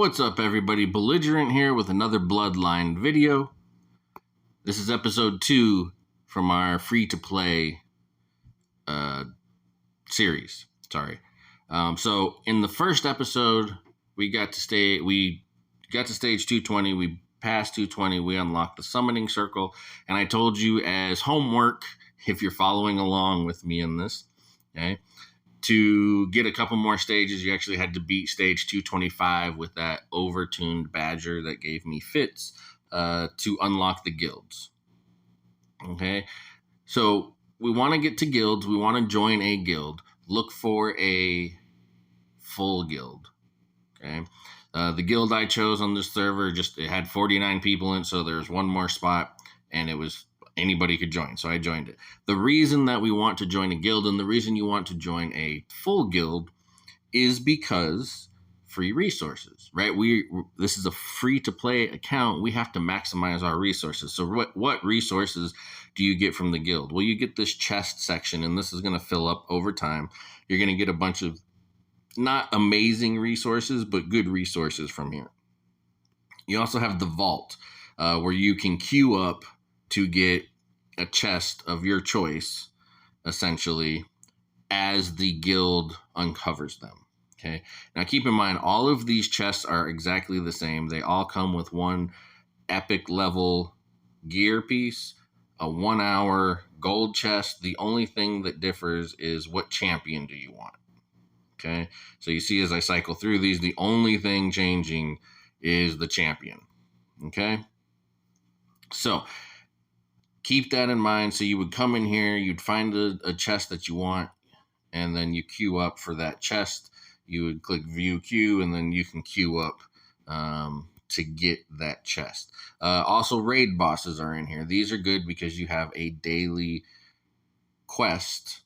What's up, everybody? Belligerent here with another Bloodline video. This is episode 2 from our free-to-play series. So in the first episode, we got to stage 220. We passed 220. We unlocked the summoning circle, and I told you as homework, if you're following along with me in this, okay, to get a couple more stages, you actually had to beat stage 225 with that overtuned badger that gave me fits to unlock the guilds. Okay, so we want to get to guilds. We want to join a guild. Look for a full guild. Okay, the guild I chose on this server it had 49 people in, so there's one more spot, and it was anybody could join, so I joined it. The reason that we want to join a guild and the reason you want to join a full guild is because free resources, right? This is a free-to-play account. We have to maximize our resources. So what resources do you get from the guild? Well, you get this chest section, and this is going to fill up over time. You're going to get a bunch of not amazing resources, but good resources from here. You also have the vault, where you can queue up to get a chest of your choice, essentially, as the guild uncovers them. Okay. Now, keep in mind, all of these chests are exactly the same. They all come with one epic level gear piece, a 1 hour gold chest. The only thing that differs is what champion do you want. Okay. So you see, as I cycle through these, the only thing changing is the champion. Okay. So keep that in mind. So you would come in here, you'd find a chest that you want, and then you queue up for that chest. You would click view queue, and then you can queue up to get that chest. Also, raid bosses are in here. These are good because you have a daily quest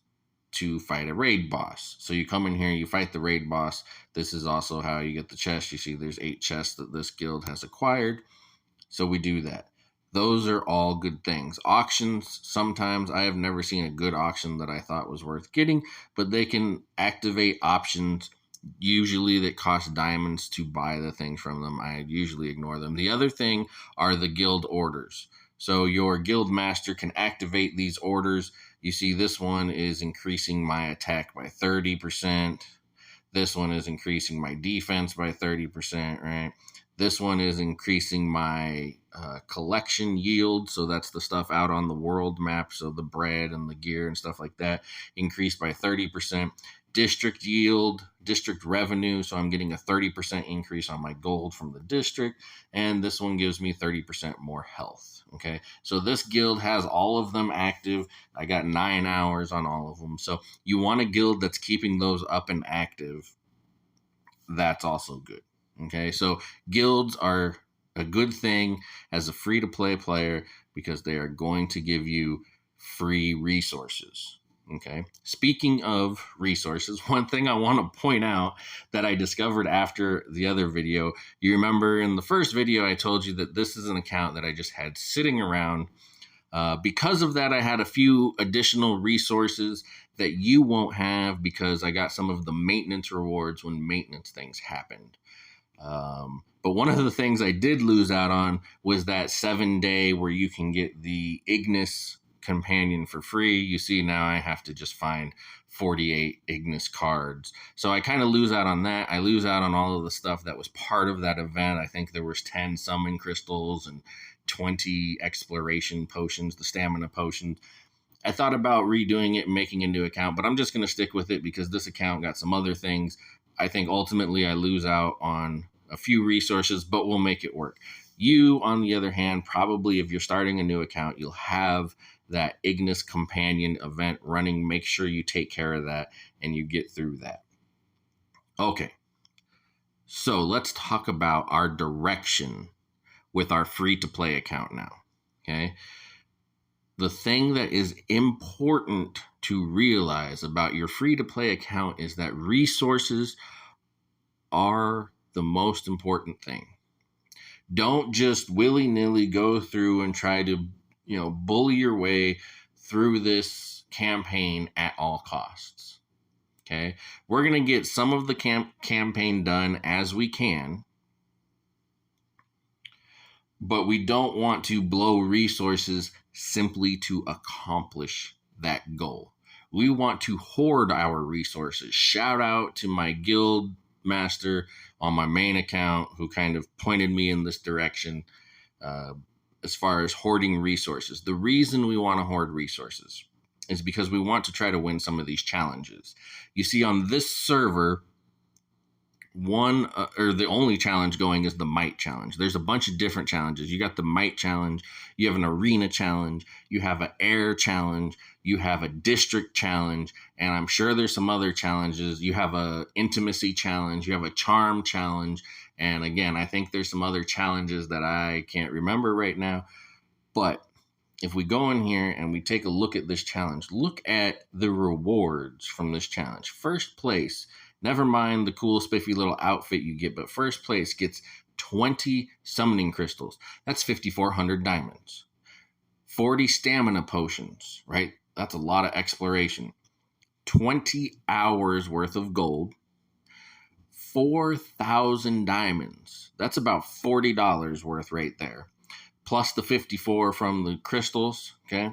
to fight a raid boss. So you come in here, you fight the raid boss. This is also how you get the chest. You see there's 8 chests that this guild has acquired. So we do that. Those are all good things. Auctions, sometimes I have never seen a good auction that I thought was worth getting, but they can activate options usually that cost diamonds to buy the things from them. I usually ignore them. The other thing are the guild orders. So your guild master can activate these orders. You see this one is increasing my attack by 30%. This one is increasing my defense by 30%, right? This one is increasing my collection yield. So that's the stuff out on the world map. So the bread and the gear and stuff like that increased by 30%. District yield, district revenue. So I'm getting a 30% increase on my gold from the district. And this one gives me 30% more health. Okay. So this guild has all of them active. I got 9 hours on all of them. So you want a guild that's keeping those up and active. That's also good. Okay, so guilds are a good thing as a free-to-play player because they are going to give you free resources. Okay, speaking of resources, one thing I want to point out that I discovered after the other video, you remember in the first video I told you that this is an account that I just had sitting around. Because of that, I had a few additional resources that you won't have because I got some of the maintenance rewards when maintenance things happened. But one of the things I did lose out on was that 7-day where you can get the Ignis companion for free. You see, now I have to just find 48 Ignis cards. So I kind of lose out on that. I lose out on all of the stuff that was part of that event. I think there was 10 summon crystals and 20 exploration potions, the stamina potions. I thought about redoing it and making a new account, but I'm just going to stick with it because this account got some other things. I think ultimately I lose out on a few resources, but we'll make it work. You, on the other hand, probably if you're starting a new account, you'll have that Ignis Companion event running. Make sure you take care of that and you get through that. Okay, so let's talk about our direction with our free-to-play account now, okay? The thing that is important to realize about your free-to-play account is that resources are the most important thing. Don't just willy-nilly go through and try to, bully your way through this campaign at all costs. Okay? We're going to get some of the campaign done as we can. but we don't want to blow resources simply to accomplish that goal. We want to hoard our resources. Shout out to my guild master on my main account who kind of pointed me in this direction uh, as far as hoarding resources. The reason we want to hoard resources is because we want to try to win some of these challenges. You see, on this server, or the only challenge going is the might challenge. There's a bunch of different challenges. You got the might challenge, you have an arena challenge, you have an air challenge, you have a district challenge, and I'm sure there's some other challenges. You have a intimacy challenge, you have a charm challenge, and again, I think there's some other challenges that I can't remember right now. But if we go in here and we take a look at this challenge, look at the rewards from this challenge. First place, never mind the cool spiffy little outfit you get, but first place gets 20 summoning crystals. That's 5,400 diamonds. 40 stamina potions, right? That's a lot of exploration. 20 hours worth of gold. 4,000 diamonds. That's about $40 worth right there. Plus the 54 from the crystals, okay?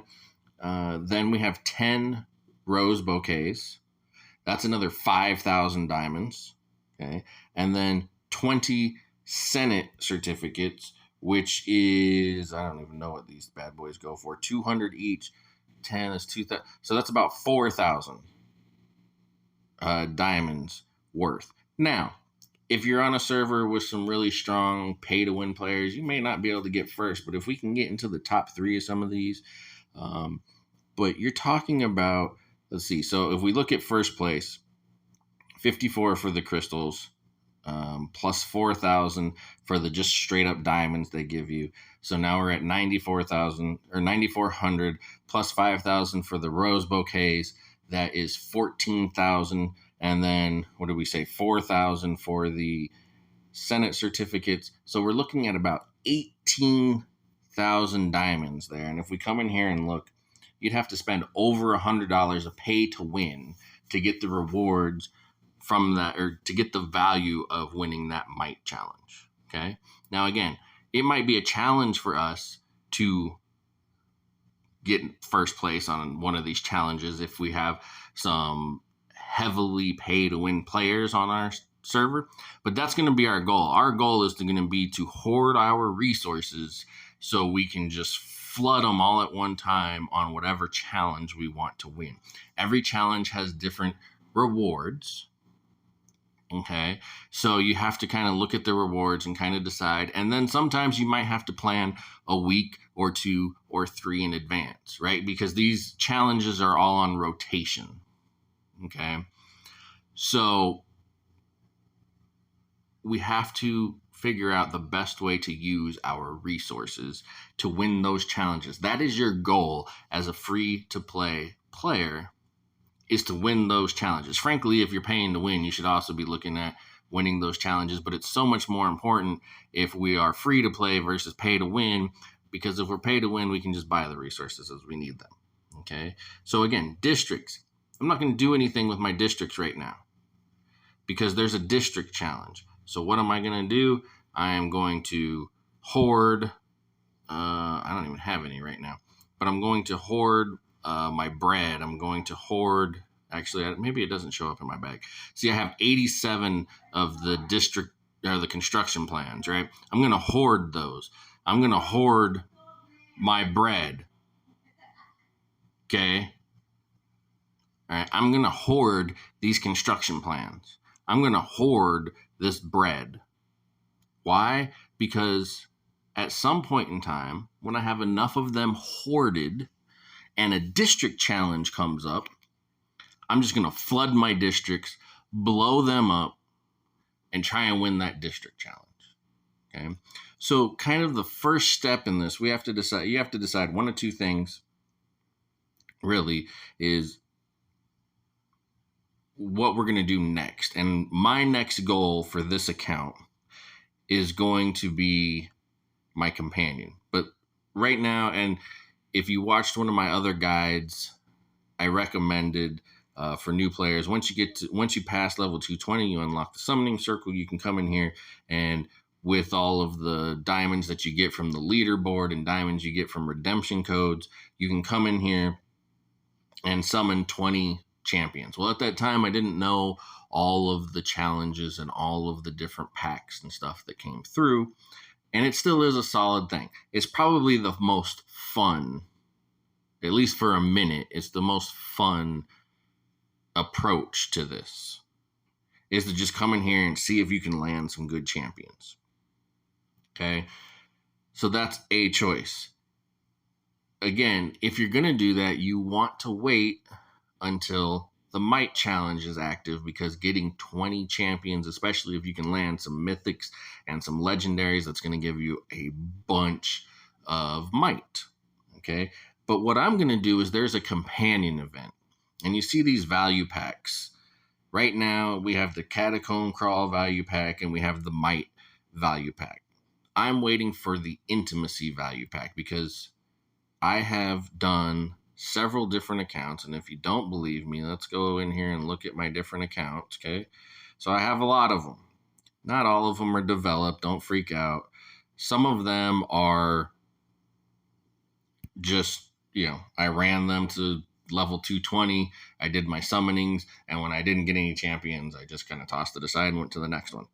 Then we have 10 rose bouquets. That's another 5,000 diamonds, okay? And then 20 Senate certificates, which is, I don't even know what these bad boys go for, 200 each. 10 is 2,000. So that's about 4,000 diamonds worth. Now, if you're on a server with some really strong pay-to-win players, you may not be able to get first, but if we can get into the top 3 of some of these, but you're talking about, let's see, so if we look at first place, 54 for the crystals, plus 4,000 for the just straight up diamonds they give you. So now we're at 94,000 or 9,400 plus 5,000 for the rose bouquets. That is 14,000. And then what did we say? 4,000 for the Senate certificates. So we're looking at about 18,000 diamonds there. And if we come in here and look, you'd have to spend over $100 of pay to win to get the rewards from that, or to get the value of winning that might challenge. Okay. Now, again, it might be a challenge for us to get first place on one of these challenges if we have some heavily pay to win players on our server, but that's going to be our goal. Our goal is going to be to hoard our resources so we can just flood them all at one time on whatever challenge we want to win. Every challenge has different rewards. Okay, so you have to kind of look at the rewards and kind of decide. And then sometimes you might have to plan a week or 2 or 3 in advance, right? Because these challenges are all on rotation. Okay, so we have to figure out the best way to use our resources to win those challenges. That is your goal as a free-to-play player, is to win those challenges. Frankly, if you're paying to win, you should also be looking at winning those challenges, but it's so much more important if we are free to play versus pay to win, because if we're pay to win, we can just buy the resources as we need them. Okay. So again, districts. I'm not going to do anything with my districts right now because there's a district challenge. So what am I going to do? I am going to hoard. I don't even have any right now, but I'm going to hoard my bread. I'm going to hoard. Actually, maybe it doesn't show up in my bag. See, I have 87 of the district or the construction plans, right? I'm going to hoard those. I'm going to hoard my bread. Okay. All right. I'm going to hoard these construction plans. I'm going to hoard this bread. Why? Because at some point in time, when I have enough of them hoarded and a district challenge comes up, I'm just going to flood my districts, blow them up, and try and win that district challenge. Okay. So kind of the first step in this, you have to decide one of two things really is what we're going to do next. And my next goal for this account is going to be my companion. But right now, and if you watched one of my other guides, I recommended for new players, once you pass level 220, you unlock the summoning circle. You can come in here, and with all of the diamonds that you get from the leaderboard and diamonds you get from redemption codes, you can come in here and summon 20 champions. Well, at that time, I didn't know all of the challenges and all of the different packs and stuff that came through. And it still is a solid thing. It's probably the most fun, at least for a minute, it's the most fun approach to this, is to just come in here and see if you can land some good champions. Okay? So that's a choice. Again, if you're going to do that, you want to wait until the Might Challenge is active, because getting 20 champions, especially if you can land some mythics and some legendaries, that's going to give you a bunch of might. Okay? But what I'm going to do is there's a companion event, and you see these value packs. Right now, we have the Catacomb Crawl value pack and we have the Might value pack. I'm waiting for the Intimacy value pack because I have done several different accounts, and if you don't believe me, let's go in here and look at my different accounts, okay? So I have a lot of them. Not all of them are developed, don't freak out. Some of them are just, I ran them to level 220, I did my summonings, and when I didn't get any champions, I just kind of tossed it aside and went to the next one.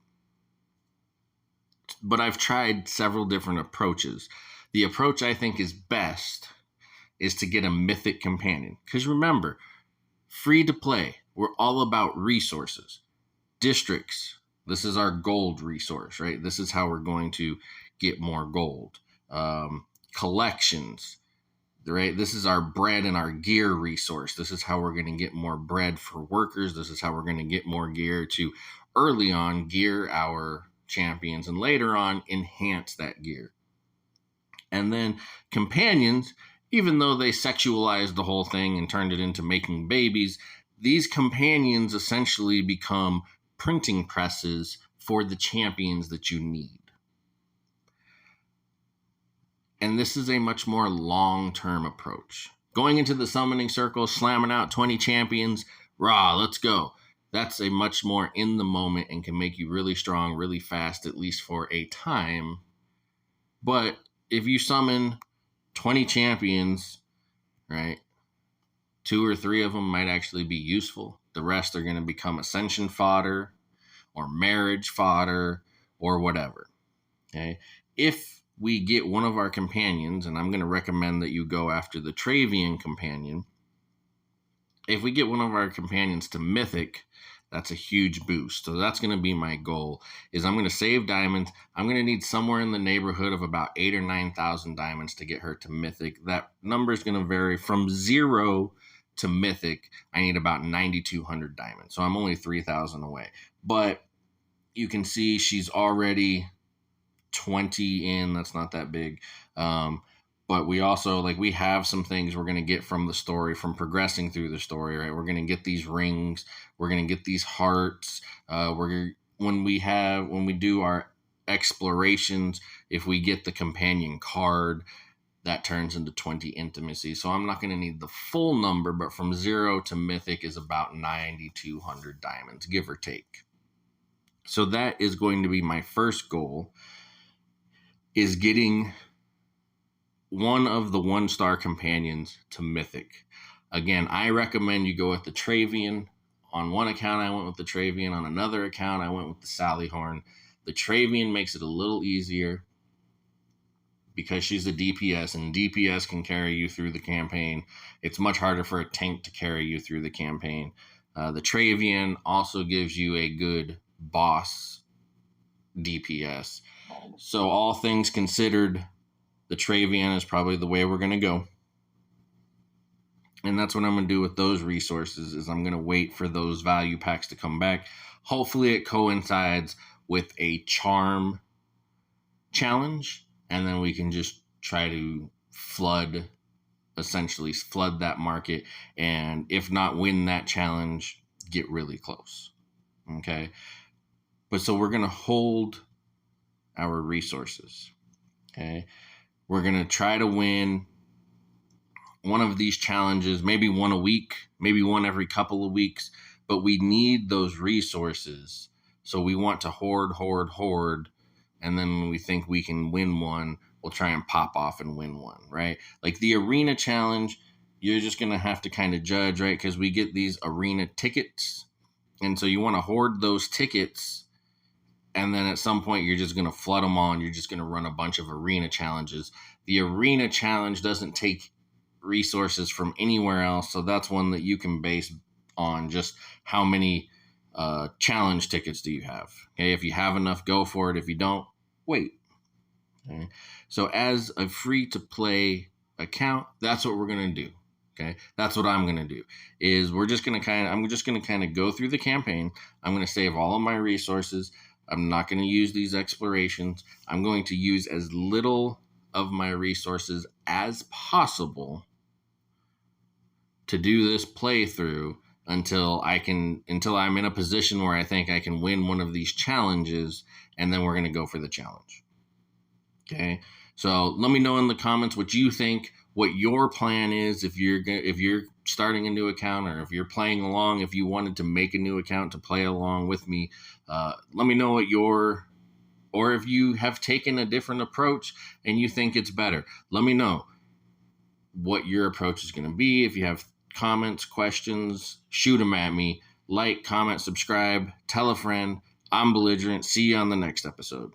But I've tried several different approaches. The approach I think is best is to get a mythic companion. Because remember, free to play, we're all about resources. Districts, this is our gold resource, right? This is how we're going to get more gold. Collections, right? This is our bread and our gear resource. This is how we're going to get more bread for workers. This is how we're going to get more gear to early on gear our champions and later on enhance that gear. And then companions, even though they sexualized the whole thing and turned it into making babies, these companions essentially become printing presses for the champions that you need. And this is a much more long-term approach. Going into the summoning circle, slamming out 20 champions, rah, let's go. That's a much more in the moment and can make you really strong, really fast, at least for a time. But if you summon 20 champions, right, 2 or 3 of them might actually be useful. The rest are going to become ascension fodder or marriage fodder or whatever. Okay. If we get one of our companions, and I'm going to recommend that you go after the Travian companion. If we get one of our companions to mythic, that's a huge boost. So that's going to be my goal, is I'm going to save diamonds. I'm going to need somewhere in the neighborhood of about 8,000 or 9,000 diamonds to get her to mythic. That number is going to vary from 0 to mythic. I need about 9,200 diamonds. So I'm only 3,000 away. But you can see she's already 20 in. That's not that big. But we also, we have some things we're going to get from the story, from progressing through the story, right? We're going to get these rings. We're going to get these hearts. When we do our explorations, if we get the companion card, that turns into 20 intimacy. So I'm not going to need the full number, but from 0 to mythic is about 9,200 diamonds, give or take. So that is going to be my first goal, is getting one of the 1-star companions to mythic. Again, I recommend you go with the Travian. On one account, I went with the Travian. On another account, I went with the Sallyhorn. The Travian makes it a little easier because she's a DPS, and DPS can carry you through the campaign. It's much harder for a tank to carry you through the campaign. The Travian also gives you a good boss DPS. So all things considered, the Travian is probably the way we're going to go. And that's what I'm going to do with those resources, is I'm going to wait for those value packs to come back. Hopefully it coincides with a charm challenge, and then we can just try to essentially flood that market, and if not win that challenge, get really close. Okay? But so we're going to hold our resources. Okay? We're going to try to win one of these challenges, maybe one a week, maybe one every couple of weeks, but we need those resources. So we want to hoard, and then when we think we can win one, we'll try and pop off and win one, right? Like the arena challenge, you're just going to have to kind of judge, right? Because we get these arena tickets, and so you want to hoard those tickets, and then at some point you're just going to flood them all, and you're just going to run a bunch of arena challenges. The arena challenge doesn't take resources from anywhere else, so that's one that you can base on just how many challenge tickets do you have. Okay, if you have enough, go for it. If you don't, wait. Okay, so as a free to play account, that's what we're going to do. Okay, that's what I'm going to do. Is I'm just going to kind of go through the campaign. I'm going to save all of my resources. I'm not going to use these explorations. I'm going to use as little of my resources as possible to do this playthrough until I'm in a position where I think I can win one of these challenges, and then we're going to go for the challenge. Okay, so let me know in the comments what you think, what your plan is, if you're starting a new account, or if you're playing along, if you wanted to make a new account to play along with me. Let me know or if you have taken a different approach and you think it's better. Let me know what your approach is going to be. If you have comments, questions, shoot them at me. Like, comment, subscribe, tell a friend. I'm Belligerent. See you on the next episode.